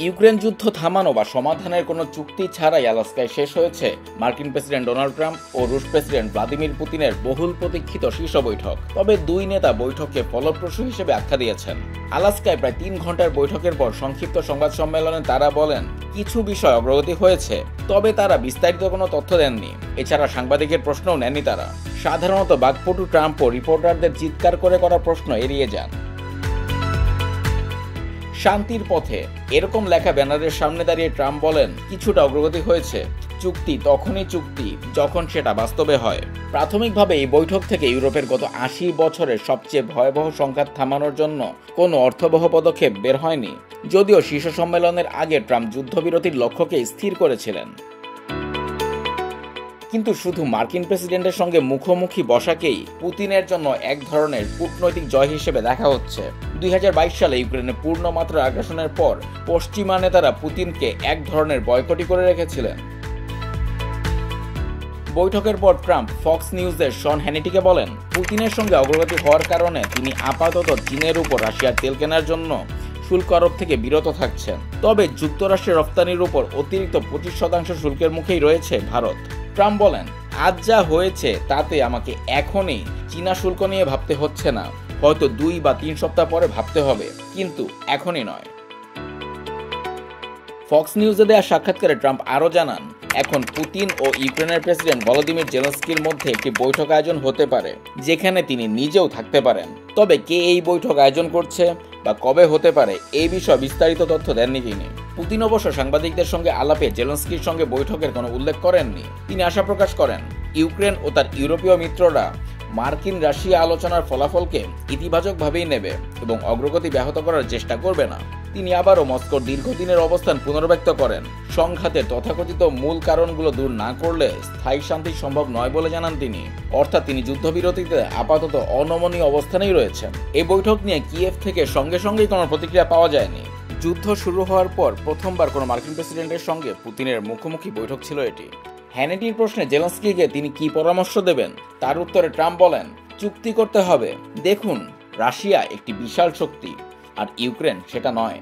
Ukraine যুদ্ধ থামানো বা সমাধানের কোনো চুক্তি ছাড়াই আলাস্কায় শেষ হয়েছে মার্কিন প্রেসিডেন্ট ডোনাল্ড ট্রাম্প ও রুশ প্রেসিডেন্ট ভ্লাদিমির পুতিনের বহুল প্রতীক্ষিত শীর্ষ বৈঠক। তবে দুই নেতা বৈঠককে ফলপ্রসূ হিসেবে আখ্যা দিয়েছেন। আলাস্কায় প্রায় 3 ঘন্টার বৈঠকের পর সংক্ষিপ্ত সংবাদ সম্মেলনে তারা বলেন, কিছু বিষয় অগ্রগতি হয়েছে, তবে তারা বিস্তারিত কোনো তথ্য দেননি। এছাড়া সাংবাদিকের প্রশ্নও নেননি তারা। সাধারণত বাকপটু ট্রাম্পও রিপোর্টারদের চিৎকার করে করা প্রশ্ন এড়িয়ে যান। শান্তির পথে এরকম লেখা ব্যানারের সামনে দাঁড়িয়ে ট্রাম্প বলেন, কিছুটা অগ্রগতি হয়েছে। চুক্তি তখনই চুক্তি যখন সেটা বাস্তবে হয়। প্রাথমিকভাবে এই বৈঠক থেকে ইউরোপের গত 80 বছরের সবচেয়ে ভয়াবহ সংঘাত থামানোর জন্য কোনো অর্থবহ পদক্ষেপ বের হয়নি, যদিও শীর্ষ সম্মেলনের আগে ট্রাম্প যুদ্ধবিরতির লক্ষ্যকে স্থির করেছিলেন। কিন্তু শুধু মার্কিন প্রেসিডেন্টের সঙ্গে মুখোমুখি বসাকেই পুতিনের জন্য এক ধরনের কূটনৈতিক জয় হিসেবে দেখা হচ্ছে। 2022 সালে ইউক্রেনে পূর্ণমাত্রার আগ্রাসনের পর পশ্চিমা নেতারা পুতিনকে এক ধরনের বয়কটই করে রেখেছিলেন। বৈঠকের পর ট্রাম্প ফক্স নিউজের শন হ্যানিটিকে বলেন, পুতিনের সঙ্গে অগ্রগতি হওয়ার কারণে তিনি আপাতত চীনের উপর রাশিয়ার তেল কেনার জন্য শুল্ক আরোপ থেকে বিরত থাকছেন। তবে যুক্তরাষ্ট্রের রফতানির উপর অতিরিক্ত 25% শুল্কের মুখেই রয়েছে ভারত। ট্রাম্প বলেন, আজ যা হয়েছে তাতে আমাকে এখনই চীনা শুল্ক নিয়ে ভাবতে হচ্ছে না, হয়তো 2 বা 3 সপ্তাহ পরে ভাবতে হবে, কিন্তু এখনই নয়। ফক্স নিউজে দেওয়া সাক্ষাৎকারে ট্রাম্প আরও জানান, এখন পুতিন ও ইউক্রেনের প্রেসিডেন্ট ভলোদিমির জেলেনস্কির মধ্যে একটি বৈঠক আয়োজন হতে পারে, যেখানে তিনি নিজেও থাকতে পারেন। তবে কে এই বৈঠক আয়োজন করছে বা কবে হতে পারে এই বিষয়ে বিস্তারিত তথ্য দেননি তিনি। পুতিন অবশ্য সাংবাদিকদের সঙ্গে আলাপে জেলেনস্কির সঙ্গে বৈঠকের কোনো উল্লেখ করেননি। তিনি আশা প্রকাশ করেন, ইউক্রেন ও তার ইউরোপীয় মিত্ররা মার্কিন রাশিয়া আলোচনার ফলাফলকে ইতিবাচকভাবেই নেবে এবং অগ্রগতি ব্যাহত করার চেষ্টা করবে না। তিনি আবারও মস্কোর দীর্ঘদিনের অবস্থান পুনর্ব্যক্ত করেন। সংঘাতের তথাকথিত মূল কারণগুলো দূর না করলে স্থায়ী শান্তি সম্ভব নয় বলে জানান তিনি। অর্থাৎ তিনি যুদ্ধবিরতিতে আপাতত অনমনীয় অবস্থানেই রয়েছেন। এই বৈঠক নিয়ে কিয়েভ থেকে সঙ্গেই কোনো প্রতিক্রিয়া পাওয়া যায়নি। যুদ্ধ শুরু হওয়ার পর প্রথমবার কোনো মার্কিন প্রেসিডেন্টের সঙ্গে পুতিনের মুখোমুখি বৈঠক ছিল এটি। হ্যানিটির প্রশ্নে জেলেনস্কিকে তিনি কি পরামর্শ দেবেন, তার উত্তরে ট্রাম্প বলেন, চুক্তি করতে হবে। দেখুন, রাশিয়া একটি বিশাল শক্তি আর ইউক্রেন সেটা নয়।